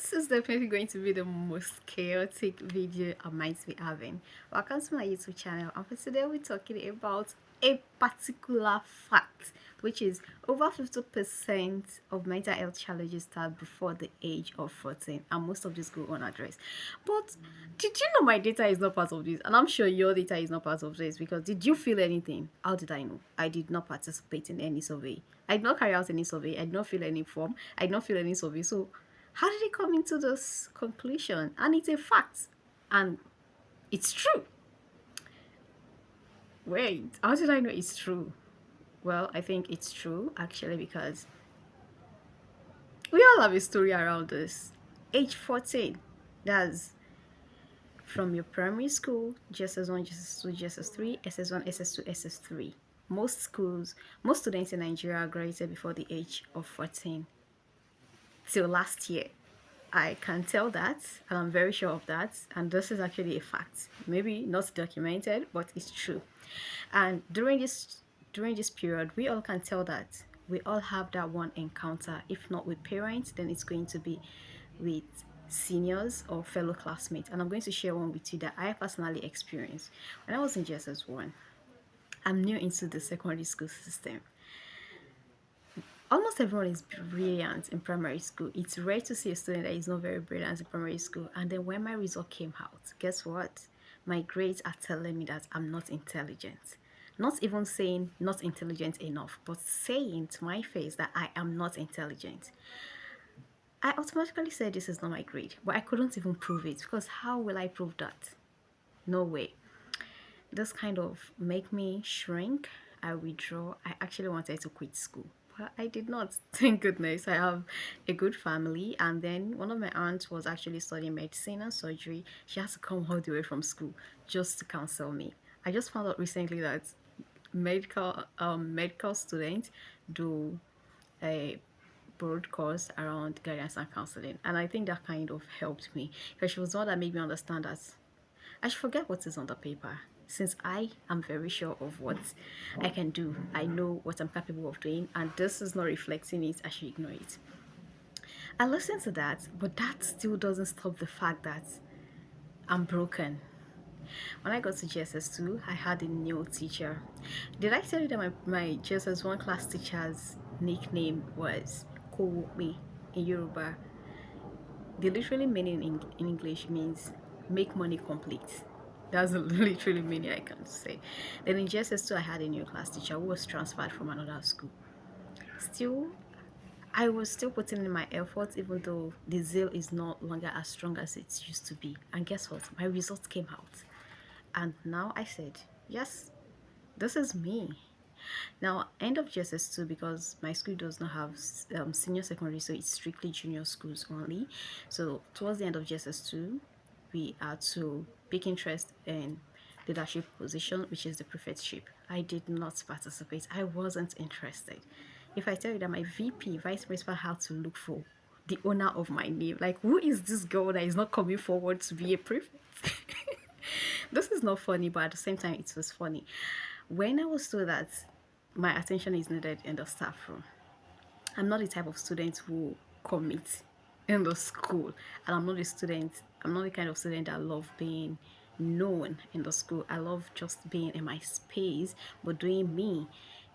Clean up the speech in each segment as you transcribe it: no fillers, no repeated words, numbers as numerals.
this is definitely going to be the most chaotic video I might be having. Welcome to my YouTube channel, and for today we're talking about a particular fact, which is over 50% of mental health challenges start before the age of 14, and most of these go unaddressed. But did you know my data is not part of this? And I'm sure your data is not part of this, because did you feel anything? How did I know? I did not participate in any survey. I did not carry out any survey. I did not fill any form. I did not fill any survey. So how did he come into this conclusion? And it's a fact. And it's true. Wait, how did I know it's true? Well, I think it's true actually, because we all have a story around this. Age 14, that's from your primary school, JSS1, JSS2, JSS3, SS1, SS2, SS3. Most schools, most students in Nigeria are graduated before the age of 14 till last year. I can tell that, and I'm very sure of that, and this is actually a fact. Maybe not documented, but it's true. And during this period, we all can tell that we all have that one encounter. If not with parents, then it's going to be with seniors or fellow classmates. And I'm going to share one with you that I personally experienced when I was in JSS1. I'm new into the secondary school system. Almost everyone is brilliant in primary school. It's rare to see a student that is not very brilliant in primary school. And then when my result came out, guess what? My grades are telling me that I'm not intelligent. Not even saying not intelligent enough, but saying to my face that I am not intelligent. I automatically said this is not my grade, but I couldn't even prove it, because how will I prove that? No way. This kind of make me shrink. I withdraw. I actually wanted to quit school, but I did not. Thank goodness. I have a good family, and then one of my aunts was actually studying medicine and surgery. She has to come all the way from school just to counsel me. I just found out recently that medical students do a broad course around guidance and counseling, and I think that kind of helped me, because she was the one that made me understand that I should forget what is on the paper. Since I am very sure of what I can do, I know what I'm capable of doing, and this is not reflecting it, I should ignore it. I listened to that, but that still doesn't stop the fact that I'm broken. When I got to GSS2, I had a new teacher. Did I tell you that my GSS1 class teacher's nickname was Kowomi in Yoruba? The literally meaning in English means make money complete. That's the literally meaning I can say. Then in JSS2, I had a new class teacher who was transferred from another school. Still, I was still putting in my efforts, even though the zeal is no longer as strong as it used to be. And guess what? My results came out. And now I said, yes, this is me. Now, end of JSS2, because my school does not have senior secondary, so it's strictly junior schools only. So towards the end of JSS2, we are to pick interest in leadership position, which is the prefectship. I did not participate. I wasn't interested. If I tell you that my VP, vice principal, had to look for the owner of my name, like, who is this girl that is not coming forward to be a prefect? This is not funny, but at the same time, it was funny. When I was told that my attention is needed in the staff room, I'm not the type of student who commit in the school, and I'm not the kind of student that love being known in the school. I love just being in my space, but doing me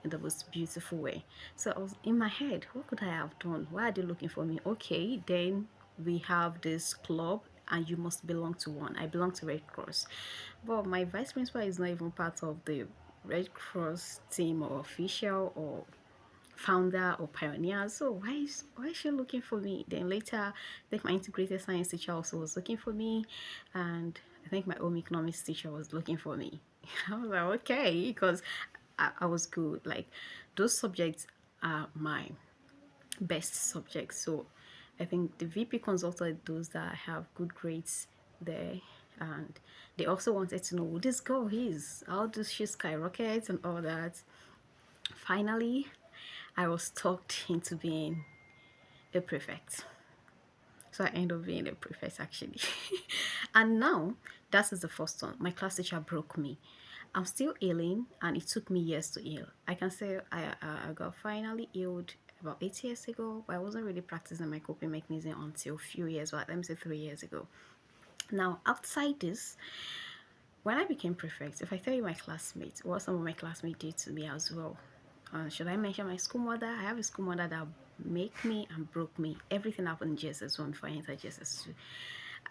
in the most beautiful way. So I was in my head, what could I have done? Why are they looking for me? Okay, then we have this club, and you must belong to one. I belong to Red Cross, but my vice principal is not even part of the Red Cross team or official or founder or pioneer. So why is she looking for me? Then later, I think my integrated science teacher also was looking for me, and I think my home economics teacher was looking for me. I was like, okay, because I was good. Like, those subjects are my best subjects. So I think the VP consulted those that have good grades there, and they also wanted to know who this girl is. How does she skyrocket and all that? Finally, I was talked into being a prefect. So I ended up being a prefect actually. And now, that is the first one. My class teacher broke me. I'm still healing, and it took me years to heal. I can say I got finally healed about 8 years ago, but I wasn't really practicing my coping mechanism until a few years, well, let me say 3 years ago. Now, outside this, when I became prefect, if I tell you my classmates, what some of my classmates did to me as well, should I mention my school mother? I have a school mother that make me and broke me. Everything happened in JSS1 before I entered JSS2.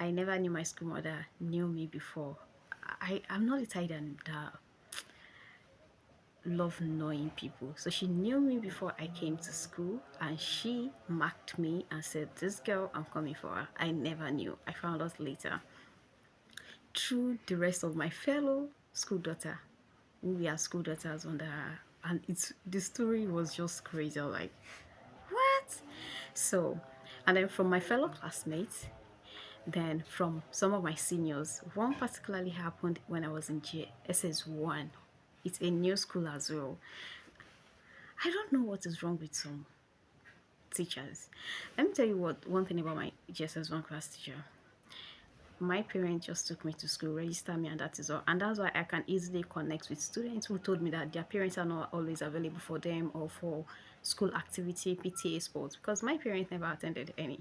I never knew my school mother knew me before. I'm not the type that love knowing people. So she knew me before I came to school and she marked me and said, this girl, I'm coming for her. I never knew. I found out later through the rest of my fellow school daughter. We are school daughters under her. And it's the story was just crazy. I was like, what? So, and then from my fellow classmates, then from some of my seniors, one particularly happened when I was in JSS1. It's a new school as well. I don't know what is wrong with some teachers. Let me tell you what one thing about my JSS1 class teacher. My parents just took me to school, registered me, and that is all. And that's why I can easily connect with students who told me that their parents are not always available for them or for school activity, PTA, sports, because my parents never attended any.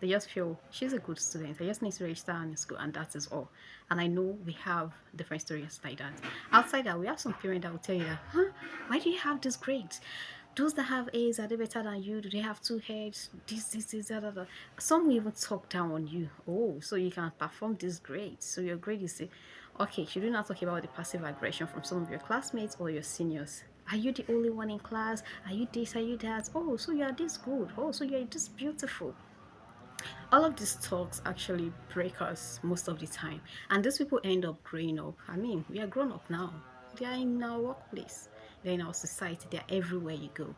They just feel she's a good student. I just need to register her in school, and that is all. And I know we have different stories like that. Outside that, we have some parents that will tell you that, huh, why do you have this grades? Those that have A's, are they better than you? Do they have two heads? This, that, that. Some will even talk down on you. Oh, so you can perform this grade. So your grade is okay. Should we not talk about the passive aggression from some of your classmates or your seniors? Are you the only one in class? Are you this? Are you that? Oh, so you are this good. Oh, so you are this beautiful. All of these talks actually break us most of the time, and these people end up growing up. I mean, we are grown up now. They are in our workplace, they're in our society, they're everywhere you go.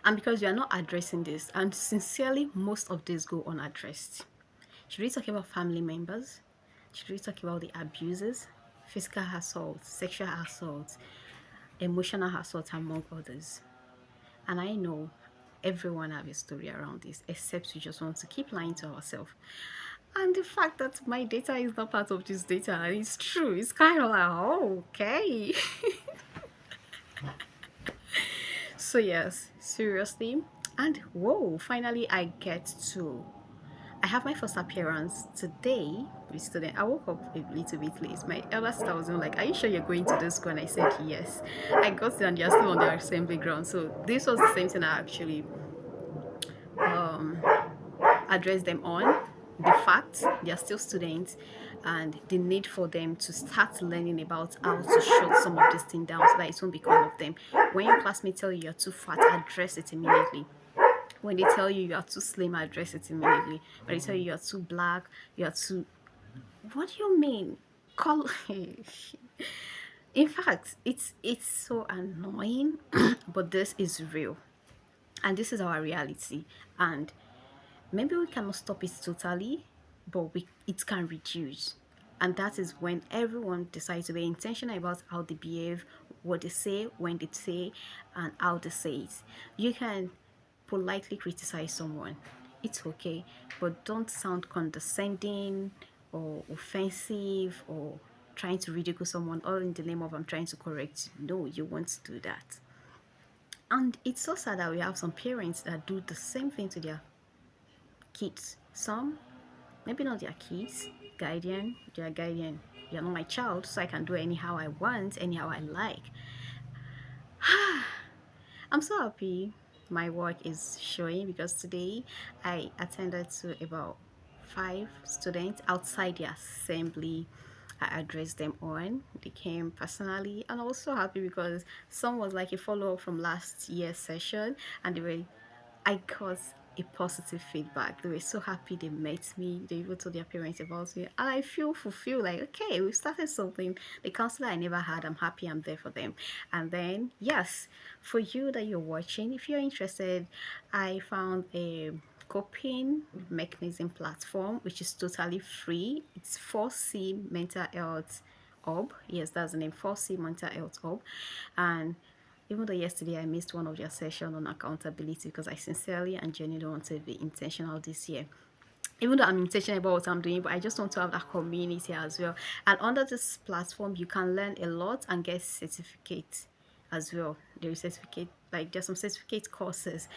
And because we are not addressing this, and sincerely most of these go unaddressed, should we talk about family members? Should we talk about the abuses, physical assault, sexual assault, emotional assault, among others? And I know everyone have a story around this, except we just want to keep lying to ourselves. And the fact that my data is not part of this data is true. It's kind of like, oh, okay. So yes, seriously. And whoa, finally I have my first appearance today with student. I woke up a little bit late. My elder sister was like, are you sure you're going to this school? And I said yes. I got there and they're still on their assembly ground. So this was the same thing I actually um address them on, the fact they are still students and the need for them to start learning about how to shut some of this thing down so that it won't become of them. When your classmates tell you you're too fat, address it immediately. When they tell you you are too slim, address it immediately. When they tell you you are too black, you are too, what do you mean? Call in fact, it's so annoying, but this is real. And this is our reality. And maybe we cannot stop it totally, but it can reduce. And that is when everyone decides to be intentional about how they behave, what they say, when they say, and how they say it. You can politely criticize someone, it's okay, but don't sound condescending or offensive or trying to ridicule someone all in the name of I'm trying to correct you. No, you won't do that. And it's so sad that we have some parents that do the same thing to their kids. Some, maybe not their kids, guardian, their guardian. You're not my child, so I can do anyhow I want, anyhow I like. I'm so happy my work is showing because today I attended to about 5 students outside the assembly. I addressed them on. They came personally, and I was so happy because some was like a follow up from last year's session, and I got a positive feedback. They were so happy they met me. They even told their parents about me. And I feel fulfilled like, okay, we've started something. The counselor I never had, I'm happy I'm there for them. And then, yes, for you that you're watching, if you're interested, I found a coping mechanism platform which is totally free. It's 4C Mental Health Hub. Yes, that's the name, 4C Mental Health Hub. And even though yesterday I missed one of their session on accountability because I sincerely and genuinely want to be intentional this year. Even though I'm intentional about what I'm doing, but I just want to have that community as well. And under this platform, you can learn a lot and get certificates as well. There is certificate Like there's some certificate courses.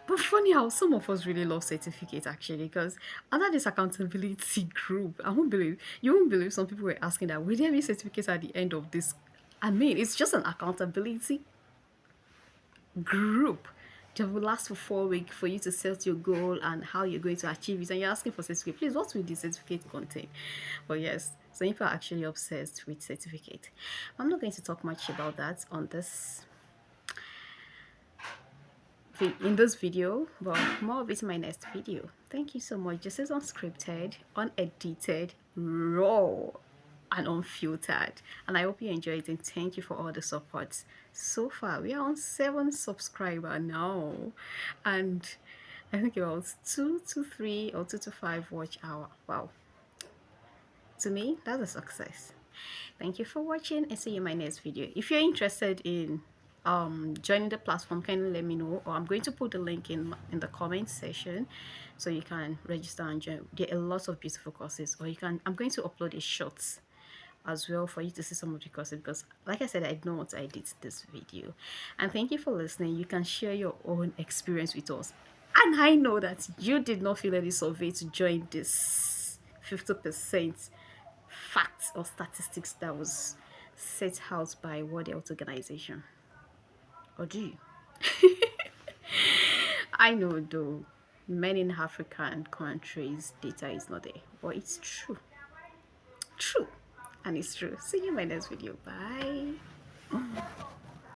But funny how some of us really love certificates actually, because under this accountability group, you won't believe some people were asking that will there be certificates at the end of this? I mean, it's just an accountability group that will last for 4 weeks for you to set your goal and how you're going to achieve it. And you're asking for certificate. Please, what will the certificate contain? But yes, some people are actually obsessed with certificate. I'm not going to talk much about that on this in this video, but more of it in my next video. Thank you so much. This is unscripted, unedited, raw, and unfiltered, and I hope you enjoyed it, and thank you for all the support so far. We are on 7 subscriber now, and I think it was 2 to 3 or 2 to 5 watch hour. Wow, to me that's a success. Thank you for watching, and see you in my next video. If you're interested in joining the platform, kindly let me know, or I'm going to put the link in the comment section so you can register and join. There are lots of beautiful courses, or I'm going to upload a shorts as well for you to see some of the courses, because like I said, I know what I did this video. And thank you for listening. You can share your own experience with us, and I know that you did not fill any survey to join this 50% facts or statistics that was set out by World Health Organization, or do you? I know though, many in African countries data is not there, but it's true, and it's true. See you in my next video. Bye.